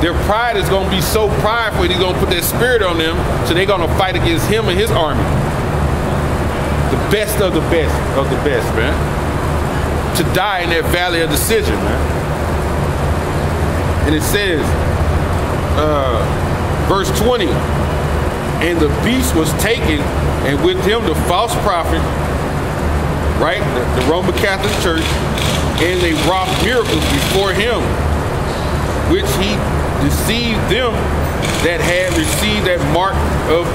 Their pride is going to be so prideful, he's going to put that spirit on them, so they're going to fight against him and his army. The best of the best, man. To die in that valley of decision, man. And it says, verse 20, and the beast was taken, and with him the false prophet, right, the Roman Catholic Church, and they wrought miracles before him, which he deceived them that had received that mark of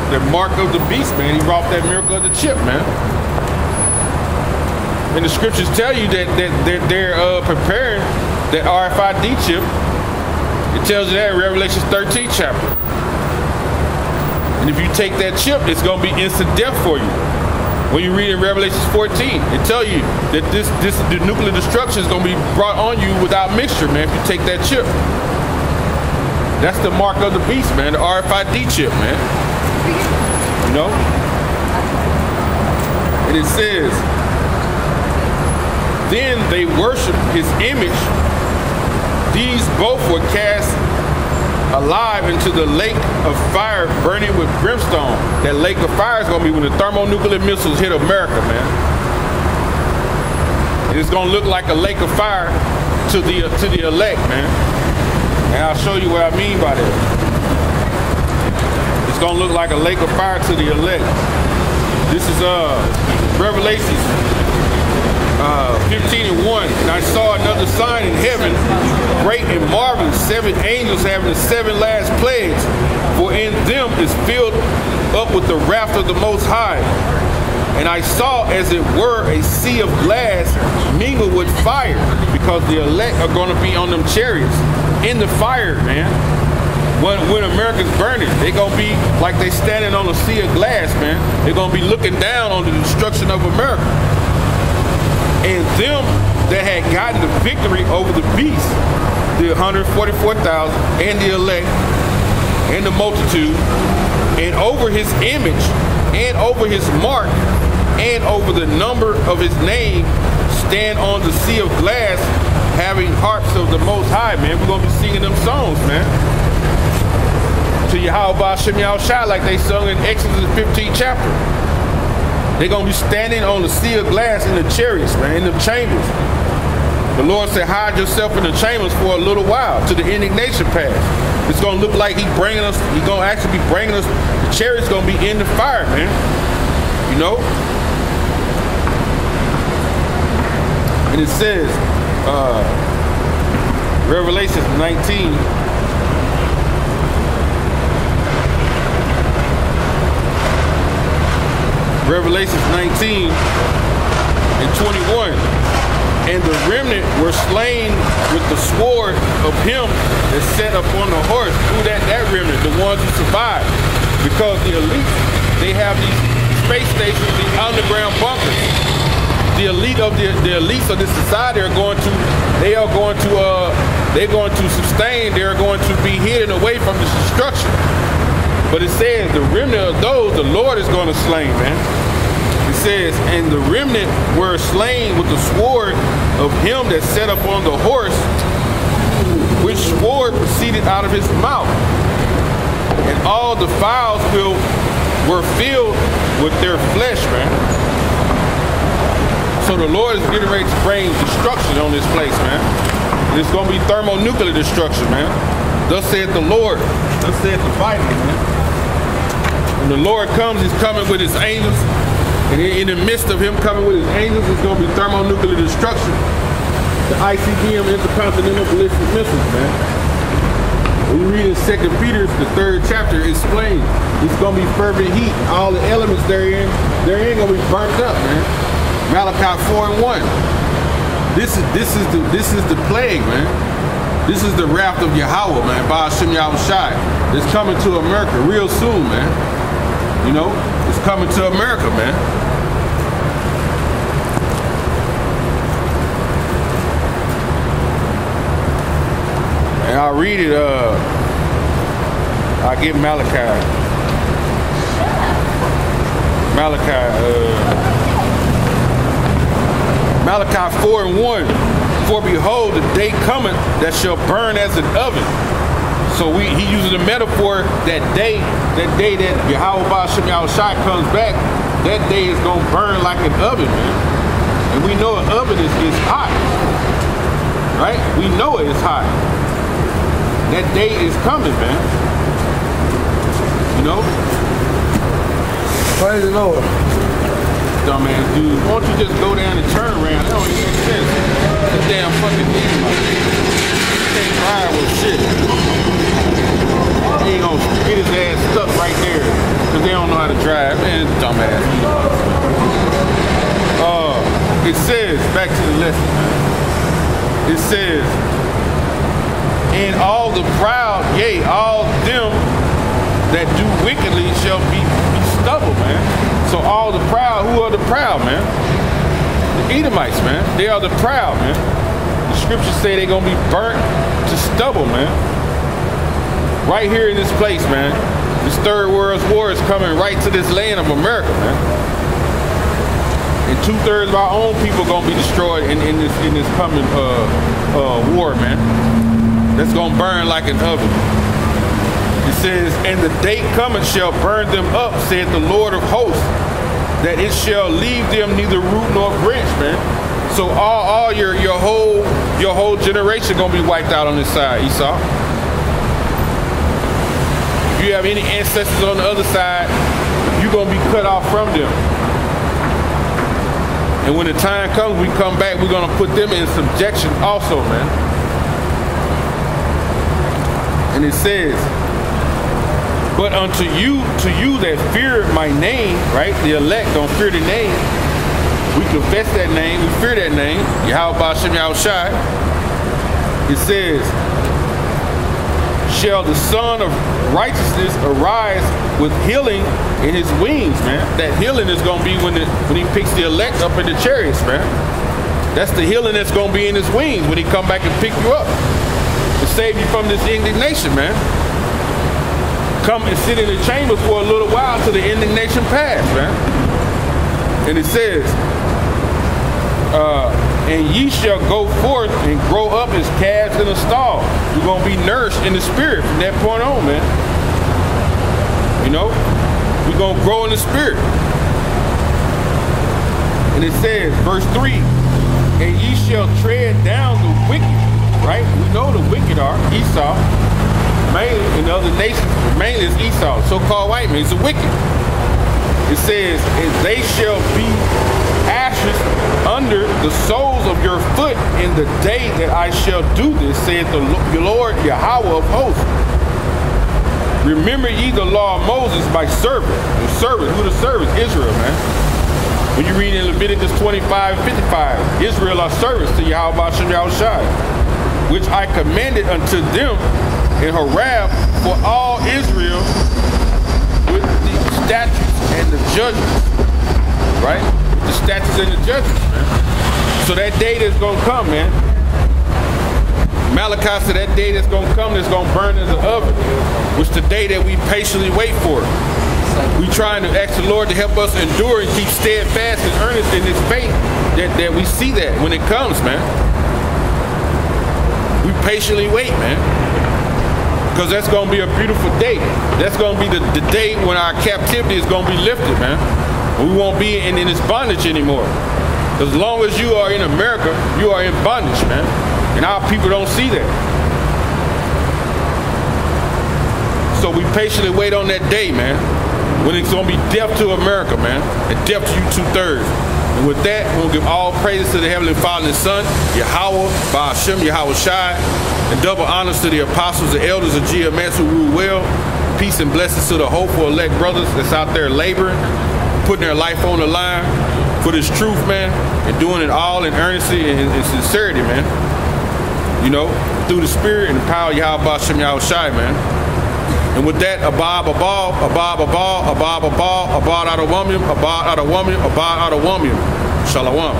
the beast, man. He wrought that miracle of the chip, man. And the scriptures tell you that they're preparing that RFID chip. It tells you that in Revelation 13 chapter. And if you take that chip, it's going to be instant death for you. When you read in Revelation 14, it tells you that the nuclear destruction is going to be brought on you without mixture, man, if you take that chip. That's the mark of the beast, man, the RFID chip, man. You know? And it says, then they worship his image. These both were cast alive into the lake of fire burning with brimstone. That lake of fire is going to be when the thermonuclear missiles hit America, man. It's going to look like a lake of fire to the elect, man. And I'll show you what I mean by that. It's going to look like a lake of fire to the elect. This is Revelation 15:1. And I saw another sign in heaven, great and marvelous, 7 angels having the 7 last plagues, for in them is filled up with the wrath of the Most High. And I saw, as it were, a sea of glass mingled with fire, because the elect are going to be on them chariots in the fire, man. When America's burning, they're going to be like they standing on a sea of glass, man. They're going to be looking down on the destruction of America. And them that had gotten the victory over the beast, the 144,000 and the elect and the multitude, and over his image and over his mark and over the number of his name, stand on the sea of glass, having harps of the Most High, man. We're going to be singing them songs, man. To Yahweh Shem Yahushua, like they sung in Exodus 15th chapter. They're going to be standing on the sea of glass in the chariots, man, in the chambers. The Lord said, hide yourself in the chambers for a little while till the indignation pass. It's going to look like he's going to actually be bringing us, the chariot's going to be in the fire, man. You know? And it says, Revelation 19, Revelations 19 and 21. And the remnant were slain with the sword of him that sat upon the horse. Who that remnant? The ones who survived. Because the elite, they have these space stations, these underground bunkers. The elites of this society are going to sustain, they're going to be hidden away from this destruction. But it says the remnant of those, the Lord is going to slay, man. It says, and the remnant were slain with the sword of him that sat upon the horse, which sword proceeded out of his mouth. And all the fowls were filled with their flesh, man. So the Lord is getting ready to bring destruction on this place, man. And it's going to be thermonuclear destruction, man. Thus saith the Lord. Thus saith the Bible, man. When the Lord comes, he's coming with his angels. And in the midst of him coming with his angels, it's going to be thermonuclear destruction. The ICBM intercontinental ballistic missiles, man. When you read in 2 Peter, the 3rd chapter, it explains it's going to be fervent heat. All the elements therein going to be burnt up, man. Malachi 4:1. This is the plague, man. This is the wrath of Yahweh, man. By Shem Yahushua. It's coming to America real soon, man. You know, it's coming to America, man. And I'll read it, I'll get Malachi 4:1. For behold, the day cometh that shall burn as an oven, So he uses a metaphor that day that Yahweh Ba'ashem Yahushai comes back, that day is gonna burn like an oven, man. And we know an oven is hot, right? We know it is hot. That day is coming, man. You know? Praise the Lord. Dumbass dude, why don't you just go down and turn around? That don't even make sense. That damn fucking thing, like, can't ride with shit. He ain't gonna get his ass stuck right there because they don't know how to drive. Man, dumbass. It says, back to the lesson, man. It says, and all the proud, yea, all them that do wickedly shall be stubble, man. So all the proud, who are the proud, man? The Edomites, man. They are the proud, man. The scriptures say they're gonna be burnt to stubble, man. Right here in this place, man. This third world war is coming right to this land of America, man. And 2/3 of our own people gonna be destroyed in this coming war, man. That's gonna burn like an oven. It says, and the day cometh shall burn them up, saith the Lord of hosts, that it shall leave them neither root nor branch, man. So all your whole generation gonna be wiped out on this side, Esau. If you have any ancestors on the other side, you're gonna be cut off from them. And when the time comes, we come back, we're gonna put them in subjection also, man. And it says, but unto you, to you that fear my name, right? The elect don't fear the name. We confess that name, we fear that name, Yahweh Ba'ashem Yahushai. It says, shall the Son of Righteousness arise with healing in his wings, man. That healing is gonna be when he picks the elect up in the chariots, man. That's the healing that's gonna be in his wings when he come back and pick you up to save you from this indignation, man. Come and sit in the chambers for a little while till the indignation pass, man. And it says, and ye shall go forth and grow up as calves in a stall. You're gonna be nourished in the spirit from that point on, man. You know, we're gonna grow in the spirit. And it says, verse 3, and ye shall tread down the wicked, right? We know the wicked are Esau. Mainly in the other nations, mainly is Esau, so-called white man, he's a wicked. It says, and they shall be ashes under the soles of your foot in the day that I shall do this, saith the Lord Yahweh of hosts. Remember ye the law of Moses, my servant. The servant, who the servant? Israel, man. When you read in Leviticus 25 and 55, Israel are servants to Yahweh Ba'ashem Yahushai, which I commanded unto them in Horeb for all Israel with the statutes and the judgments, right? The statutes and the judgments, man. So that day that's gonna come, man. Malachi said that day that's gonna come, that's gonna burn as an oven, which the day that we patiently wait for. We trying to ask the Lord to help us endure and keep steadfast and earnest in this faith that we see that when it comes, man. We patiently wait, man. Because that's going to be a beautiful day. That's going to be the day when our captivity is going to be lifted, man. We won't be in this bondage anymore. As long as you are in America, you are in bondage, man. And our people don't see that. So we patiently wait on that day, man, when it's going to be death to America, man, and death to you 2/3. And with that, we'll give all praises to the Heavenly Father and Son, Yahweh, Ba'ashem, Yahushai, and double honors to the apostles, the elders of GMS who rule well. Peace and blessings to the hopeful elect brothers that's out there laboring, putting their life on the line for this truth, man, and doing it all in earnesty and sincerity, man. You know, through the spirit and the power of Yahweh, Ba'ashem, Yahushai, man. And with that, abad, abad, abad, abad, abad, abad, abad, out of woman, abad, out of woman, abad, out of woman. Shalom.